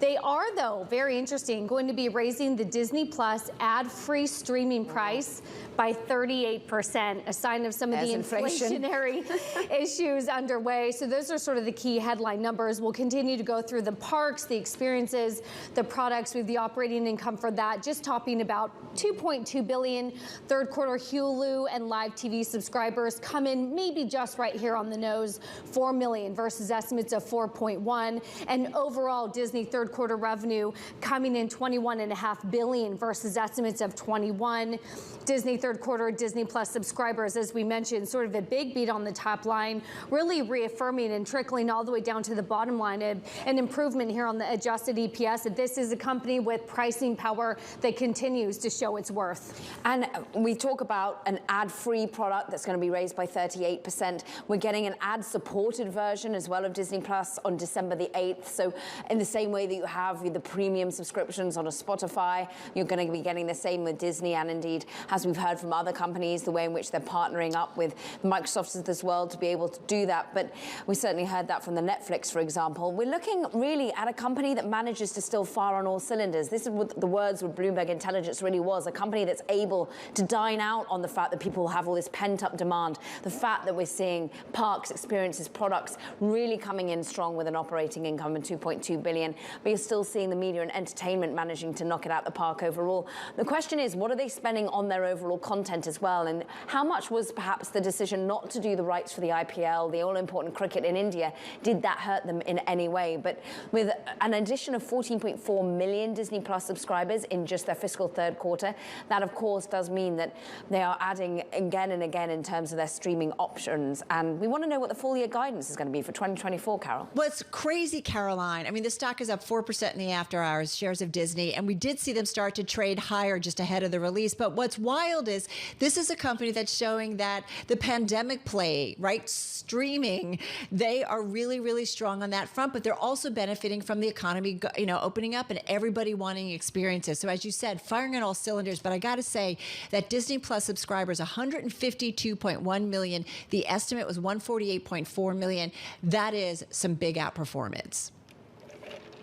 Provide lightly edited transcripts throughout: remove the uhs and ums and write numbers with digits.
They are, though, very interesting, going to be raising the Disney Plus ad-free streaming price by 38%, a sign of some of the inflationary issues underway. So those are sort of the key headline numbers. We'll continue to go through the parks, the experiences, the products with the operating income for that, just topping about 2.2 billion. Third quarter Hulu and live TV subscribers come in maybe just right here on the nose, 4 million versus estimates of 4.1. And overall Disney third quarter revenue coming in 21.5 billion versus estimates of 21. Disney third quarter Disney Plus subscribers, as we mentioned, sort of a big beat on the top line, really reaffirming and trickling all the way down to the bottom line, an improvement here on the adjusted EPS. That this is a company with pricing power that continues to show its worth. And we talk about an ad-free product that's going to be raised by 38%. We're getting an ad-supported version as well of Disney Plus on December the 8th. So in the same way that you have the premium subscriptions on a Spotify, you're going to be getting the same with Disney, and indeed, as we've heard from other companies, the way in which they're partnering up with Microsoft of this world to be able to do that. But we certainly heard that from the Netflix, for example. We're looking really at a company that manages to still fire on all cylinders. This is what the words with Bloomberg Intelligence really was, a company that's able to dine out on the fact that people have all this pent-up demand, the fact that we're seeing parks, experiences, products really coming in strong with an operating income of 2.2 billion, but you're still seeing the media and entertainment managing to knock it out the park overall. The question is, what are they spending on their overall content as well, and how much was perhaps the decision not to do the rights for the IPL, the all-important cricket in India, did that hurt them in any way? But with an addition of 14.4 million Disney Plus subscribers in just their fiscal third quarter, that of course does mean that they are adding again and again in terms of their streaming options. And we want to know what the full year guidance is going to be for 2024, Carol. Well, it's crazy, Caroline. I mean, the stock is up 4% in the after hours, shares of Disney, and we did see them start to trade higher just ahead of the release. But what's wild is this is a company that's showing that the pandemic play, right, streaming, they are really, really strong on that front, but they're also benefiting from the economy, opening up and everybody wanting experiences. So as you said, firing on all cylinders. But I got to say that Disney Plus subscribers, 152.1 million. The estimate was 148.4 million. That is some big outperformance.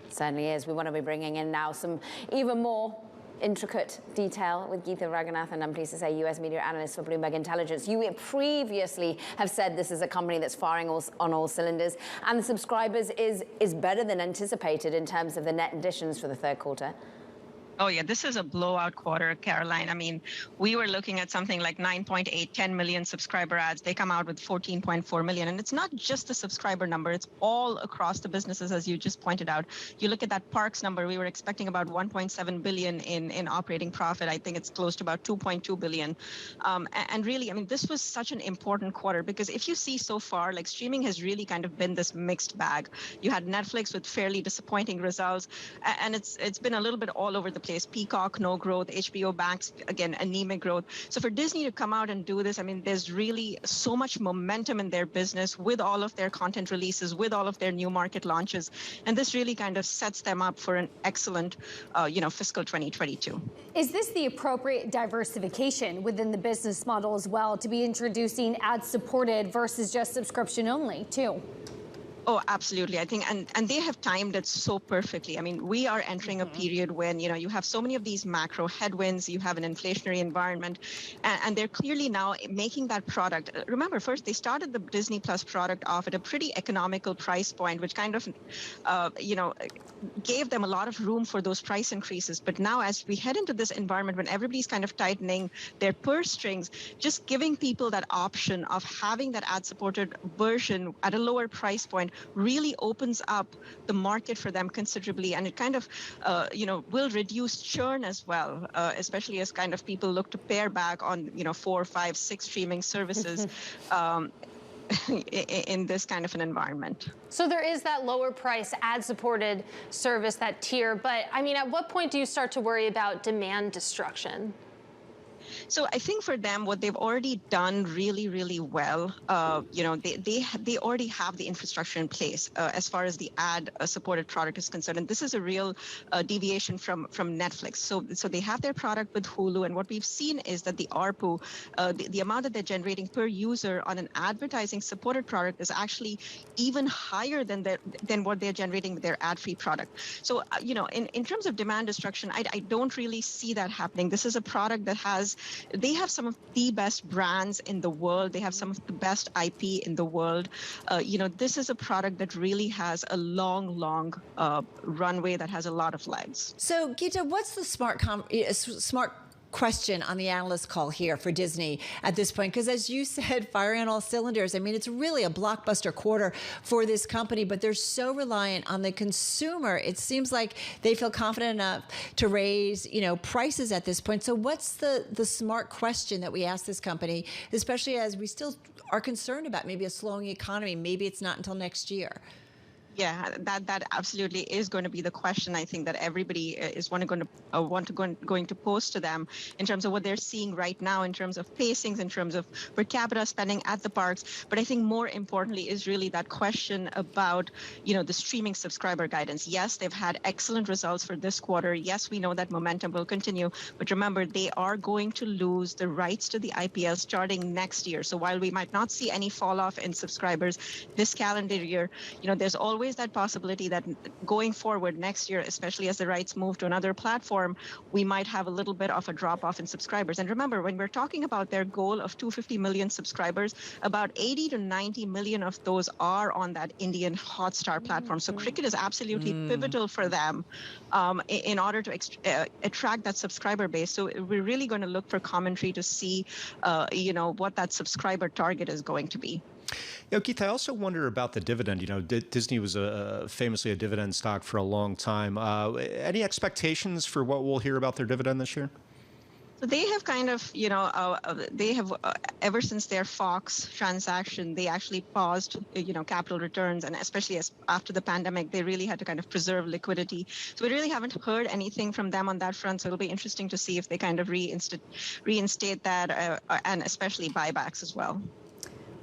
Certainly is. We want to be bringing in now some even more intricate detail with Geetha Raghunathan, I'm pleased to say, US media analyst for Bloomberg Intelligence. You previously have said this is a company that's firing on all cylinders, and the subscribers is better than anticipated in terms of the net additions for the third quarter. Oh, yeah, this is a blowout quarter, Caroline. I mean, we were looking at something like 9.8, 10 million subscriber ads. They come out with 14.4 million. And it's not just the subscriber number. It's all across the businesses, as you just pointed out. You look at that parks number, we were expecting about 1.7 billion in operating profit. I think it's close to about 2.2 billion. And really, I mean, this was such an important quarter because if you see so far, like streaming has really kind of been this mixed bag. You had Netflix with fairly disappointing results, and it's been a little bit all over the place. Peacock, no growth. HBO Max, again, anemic growth. So for Disney to come out and do this, I mean, there's really so much momentum in their business with all of their content releases, with all of their new market launches. And this really kind of sets them up for an excellent, fiscal 2022. Is this the appropriate diversification within the business model as well, to be introducing ad-supported versus just subscription only, too? Oh, absolutely. I think, and they have timed it so perfectly. I mean, we are entering a period when, you have so many of these macro headwinds, you have an inflationary environment, and they're clearly now making that product. Remember, first, they started the Disney Plus product off at a pretty economical price point, which kind of, gave them a lot of room for those price increases. But now as we head into this environment when everybody's kind of tightening their purse strings, just giving people that option of having that ad-supported version at a lower price point really opens up the market for them considerably, and it kind of, will reduce churn as well, especially as kind of people look to pare back on, 4, 5, 6 streaming services in this kind of an environment. So there is that lower price ad-supported service, that tier, but I mean, at what point do you start to worry about demand destruction? So I think for them, what they've already done really, really well, they already have the infrastructure in place as far as the ad-supported product is concerned. And this is a real deviation from Netflix. So they have their product with Hulu, and what we've seen is that the ARPU, the amount that they're generating per user on an advertising-supported product is actually even higher than what they're generating with their ad-free product. So, in terms of demand destruction, I don't really see that happening. This is a product that they have some of the best brands in the world. They have some of the best IP in the world. This is a product that really has a long runway that has a lot of legs. So, Geeta, what's the smart question on the analyst call here for Disney at this point? Because as you said, firing on all cylinders. I mean, it's really a blockbuster quarter for this company, but they're so reliant on the consumer. It seems like they feel confident enough to raise, prices at this point. So what's the smart question that we ask this company, especially as we still are concerned about maybe a slowing economy? Maybe it's not until next year. Yeah, that absolutely is going to be the question. I think that everybody is going to pose to them in terms of what they're seeing right now, in terms of pacings, in terms of per capita spending at the parks. But I think more importantly is really that question about the streaming subscriber guidance. Yes, they've had excellent results for this quarter. Yes, we know that momentum will continue. But remember, they are going to lose the rights to the IPL starting next year. So while we might not see any fall off in subscribers this calendar year, there's always that possibility that going forward next year, especially as the rights move to another platform, we might have a little bit of a drop off in subscribers. And remember, when we're talking about their goal of 250 million subscribers, about 80 to 90 million of those are on that Indian Hotstar platform. So cricket is absolutely pivotal for them in order to attract that subscriber base. So we're really going to look for commentary to see, what that subscriber target is going to be. Geeta, I also wonder about the dividend. Disney was famously a dividend stock for a long time. Any expectations for what we'll hear about their dividend this year? So they have kind of, ever since their Fox transaction, they actually paused, capital returns, and especially after the pandemic, they really had to kind of preserve liquidity. So we really haven't heard anything from them on that front. So it'll be interesting to see if they kind of reinstate that, and especially buybacks as well.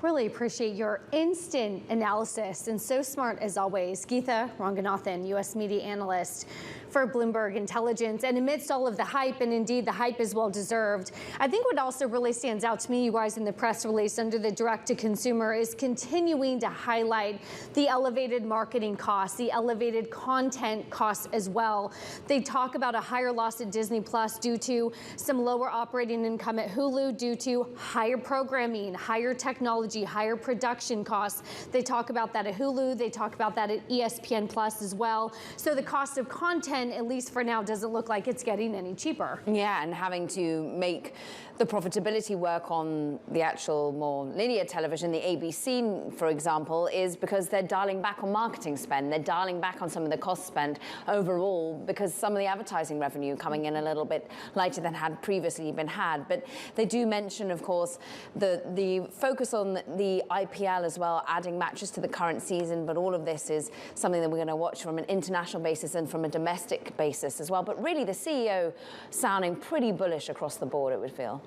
Really appreciate your instant analysis, and so smart as always. Geeta Ranganathan, U.S. media analyst for Bloomberg Intelligence. And amidst all of the hype, and indeed the hype is well deserved, I think what also really stands out to me, you guys, in the press release under the direct-to-consumer is continuing to highlight the elevated marketing costs, the elevated content costs as well. They talk about a higher loss at Disney Plus due to some lower operating income at Hulu due to higher programming, higher technology, higher production costs. They talk about that at Hulu. They talk about that at ESPN Plus as well. So the cost of content, at least for now, doesn't look like it's getting any cheaper. Yeah, and having to make the profitability work on the actual more linear television, the ABC, for example, is because they're dialing back on marketing spend. They're dialing back on some of the cost spend overall because some of the advertising revenue coming in a little bit lighter than had previously been had. But they do mention, of course, the focus on the IPL as well, adding matches to the current season. But all of this is something that we're going to watch from an international basis and from a domestic basis as well. But really, the CEO sounding pretty bullish across the board, it would feel.